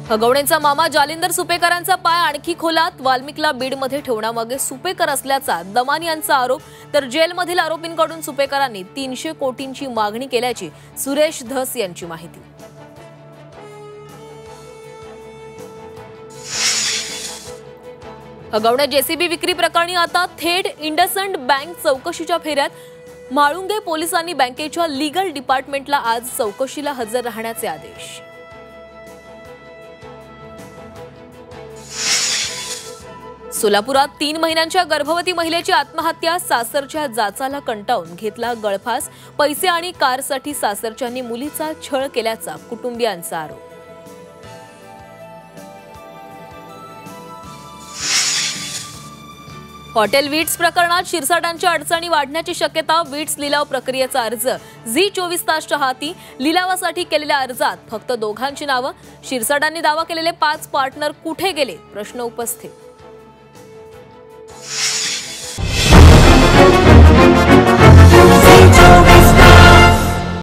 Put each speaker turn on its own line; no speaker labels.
हगवणेंचा मामा जालिंदर सुपेकरांचा पाय आणखी खोलात, वाल्मिकला बीडमध्ये ठेवण्यामागे सुपेकर असल्याचा दमान यांचा आरोप, तर जेलमधील आरोपींकडून सुपेकरांनी 300 कोटींची मागणी केल्याची सुरेश धस यांची माहिती। हगवणे जेसीबी विक्री प्रकरणी आता थेट इंडसइंड बँक चौकशीच्या फेऱ्यात, म्हाळुंगे पोलिसांनी बँकेच्या लीगल डिपार्टमेंटला आज चौकशीला हजर राहण्याचे आदेश। सोलापुरात 3 महिन्यांच्या गर्भवती महिलेची आत्महत्या, सासरच्या जाचाला कंटाळून घेतला गळफास, पैसे आणि कारसाठी सासरच्यांनी मुलीचा छळ केल्याचा कुटुंबियांचा आरोप। हॉटेल विट्स प्रकरणात शिरसाटांच्या अडचणी वाढण्याची शक्यता, विट्स लिलाव प्रक्रियेचा अर्ज झी24 तासच्या हाती, लिलावासाठी केलेल्या अर्जात फक्त दोघांची नावं, शिरसाटांनी दावा केलेले 5 पार्टनर कुठे गेले प्रश्न उपस्थित।